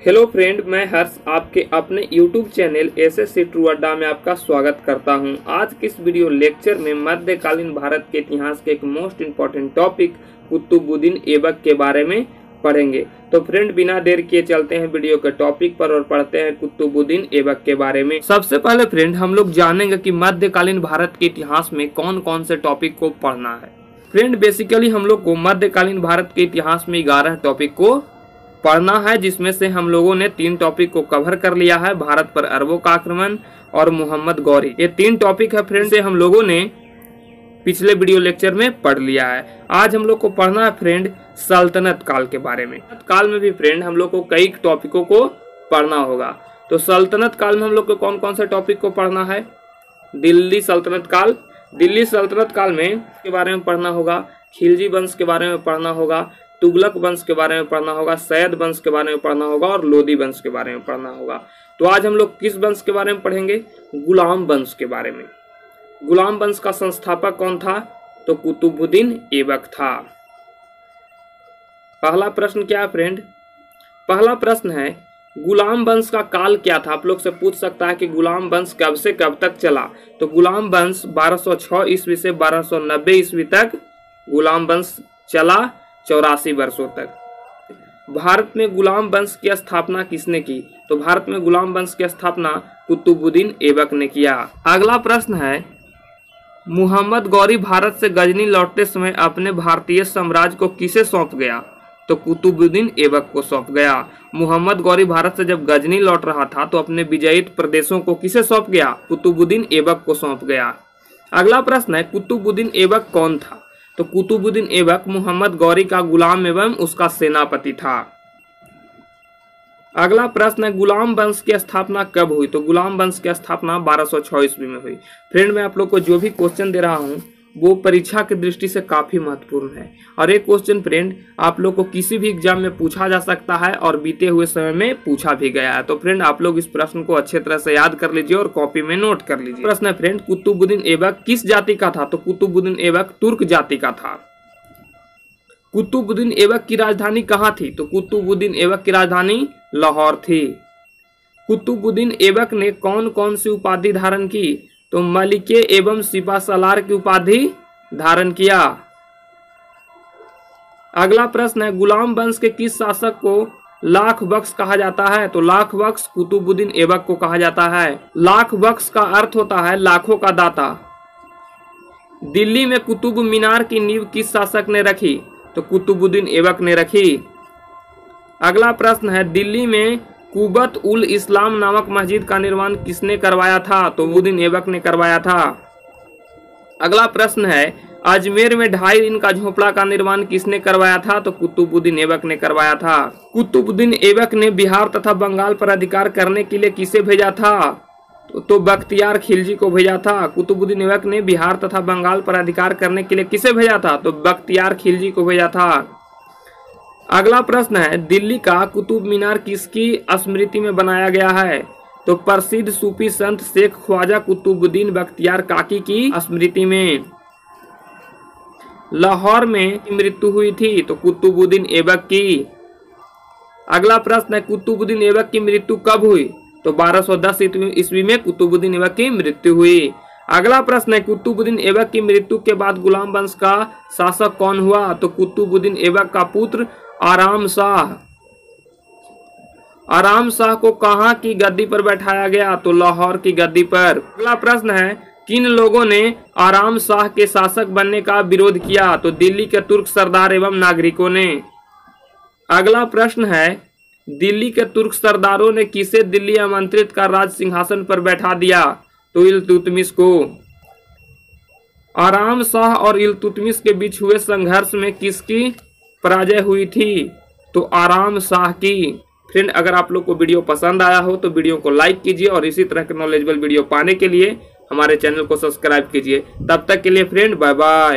Hello friend, मैं हर्ष आपके अपने YouTube चैनल एसएससी ट्रू अड्डा में आपका स्वागत करता हूं। आज के इस वीडियो लेक्चर में मध्यकालीन भारत के इतिहास के एक most important topic Qutubuddin Aibak के बारे में पढ़ेंगे। तो फ्रेंड, बिना देर किए चलते हैं वीडियो के टॉपिक पर और पढ़ते हैं कुतुबुद्दीन ऐबक के बारे में। सबसे पहले फ्रेंड, हम लोग जानेंगे कि मध्यकालीन भारत के इतिहास में कौन कौन से टॉपिक को पढ़ना है। फ्रेंड, बेसिकली हम लोग को मध्यकालीन भारत के इतिहास में 11 टॉपिक को पढ़ना है, जिसमें से हम लोगों ने 3 टॉपिक को कवर कर लिया है। भारत पर अरबों का आक्रमण और मोहम्मद गौरी, ये 3 टॉपिक है फ्रेंड से हम लोगों ने पिछले वीडियो लेक्चर में पढ़ लिया है। आज हम लोग को पढ़ना है फ्रेंड सल्तनत काल के बारे में। काल में भी फ्रेंड हम लोग को कई टॉपिकों को पढ़ना होगा। तो सल्तनत काल में हम लोग को कौन कौन से टॉपिक को पढ़ना है? दिल्ली सल्तनत काल, दिल्ली सल्तनत काल में के बारे में पढ़ना होगा, खिलजी वंश के बारे में पढ़ना होगा, तुगलक वंश के बारे में पढ़ना होगा, सैयद वंश के बारे में पढ़ना होगा और लोदी वंश के बारे में पढ़ना होगा। तो आज हम लोग किस वंश के बारे में पढ़ेंगे? गुलाम वंश के बारे में। गुलाम वंश का संस्थापक कौन था? तो कुतुबुद्दीन ऐबक था। पहला प्रश्न क्या है फ्रेंड? पहला प्रश्न है गुलाम वंश का काल क्या था? आप लोग से पूछ सकता है कि गुलाम वंश कब से कब तक चला। तो गुलाम वंश 1206 ईस्वी से 1290 ईस्वी तक गुलाम वंश चला, 84 वर्षों तक। भारत में गुलाम वंश की स्थापना किसने की? तो भारत में गुलाम वंश की स्थापना कुतुबुद्दीन ऐबक ने किया। अगला प्रश्न है मुहम्मद गौरी भारत से गजनी लौटते समय अपने भारतीय साम्राज्य को किसे सौंप गया? तो कुतुबुद्दीन ऐबक को सौंप गया। मुहम्मद गौरी भारत से जब गजनी लौट रहा था तो अपने विजयित प्रदेशों को किसे सौंप गया? कुतुबुद्दीन ऐबक को सौंप गया। अगला प्रश्न है कुतुबुद्दीन ऐबक कौन था? तो कुतुबुद्दीन ऐबक मुहम्मद गौरी का गुलाम एवं उसका सेनापति था। अगला प्रश्न है गुलाम वंश की स्थापना कब हुई? तो गुलाम वंश की स्थापना 1206 ईस्वी में हुई। फ्रेंड, मैं आप लोग को जो भी क्वेश्चन दे रहा हूं वो परीक्षा की दृष्टि से काफी महत्वपूर्ण है और एक क्वेश्चन फ्रेंड आप लोग को किसी भी एग्जाम में पूछा जा सकता है और बीते हुए समय में पूछा भी गया है। तो फ्रेंड, आप लोग इस प्रश्न को अच्छे तरह से याद कर लीजिए और कॉपी में नोट कर लीजिए। प्रश्न है फ्रेंड कुतुबुद्दीन ऐबक किस जाति का था? तो कुतुबुद्दीन ऐबक तुर्क जाति का था। कुतुबुद्दीन ऐबक की राजधानी कहाँ थी? तो कुतुबुद्दीन ऐबक की राजधानी लाहौर थी। कुतुबुद्दीन ऐबक ने कौन कौन सी उपाधि धारण की? तो मलिके एवं सिपा सलार की उपाधि धारण किया। अगला प्रश्न है गुलाम वंश के किस शासक को लाख बख्श कहा जाता है? तो लाख बख्श कुतुबुद्दीन ऐबक को कहा जाता है। लाख बख्श का अर्थ होता है लाखों का दाता। दिल्ली में कुतुब मीनार की नींव किस शासक ने रखी? तो कुतुबुद्दीन ऐबक ने रखी। अगला प्रश्न है दिल्ली में कुबत उल इस्लाम नामक मस्जिद का निर्माण किसने करवाया था? तो कुतुबुद्दीन ऐबक ने करवाया था। अगला प्रश्न है अजमेर में 2.5 दिन का झोपड़ा का निर्माण किसने करवाया था? तो कुतुबुद्दीन ऐबक ने करवाया था। कुतुबुद्दीन ऐबक ने बिहार तथा बंगाल पर अधिकार करने के लिए किसे भेजा था? तो बख्तियार खिलजी को भेजा था। कुतुबुद्दीन ऐबक ने बिहार तथा बंगाल पर अधिकार करने के लिए किसे भेजा था? तो बख्तियार खिलजी को भेजा था। अगला प्रश्न है दिल्ली का कुतुब मीनार किसकी स्मृति में बनाया गया है? तो प्रसिद्ध सूफी संत शेख ख्वाजा कुतुबुद्दीन बख्तियार काकी की स्मृति में। लाहौर में मृत्यु हुई थी तो कुतुबुद्दीन ऐबक की। अगला प्रश्न है कुतुबुद्दीन ऐबक की मृत्यु कब हुई? तो 1210 ईस्वी में कुतुबुद्दीन ऐबक की मृत्यु हुई। अगला प्रश्न है कुतुबुद्दीन ऐबक की मृत्यु के बाद गुलाम वंश का शासक कौन हुआ? तो कुतुबुद्दीन ऐबक का पुत्र आराम शाह। आराम शाह को कहाँ की गद्दी पर बैठाया गया? तो लाहौर की गद्दी पर। अगला प्रश्न है किन लोगों ने आराम शाह के शासक बनने का विरोध किया? तो दिल्ली के तुर्क सरदार एवं नागरिकों ने। अगला प्रश्न है दिल्ली के तुर्क सरदारों ने किसे दिल्ली आमंत्रित कर राज सिंहासन पर बैठा दिया? तो इल्तुतमिश को। आराम शाह और इल्तुतमिश के बीच हुए संघर्ष में किसकी पराजय हुई थी? तो आराम शाह की। फ्रेंड, अगर आप लोग को वीडियो पसंद आया हो तो वीडियो को लाइक कीजिए और इसी तरह के नॉलेजेबल वीडियो पाने के लिए हमारे चैनल को सब्सक्राइब कीजिए। तब तक के लिए फ्रेंड बाय बाय।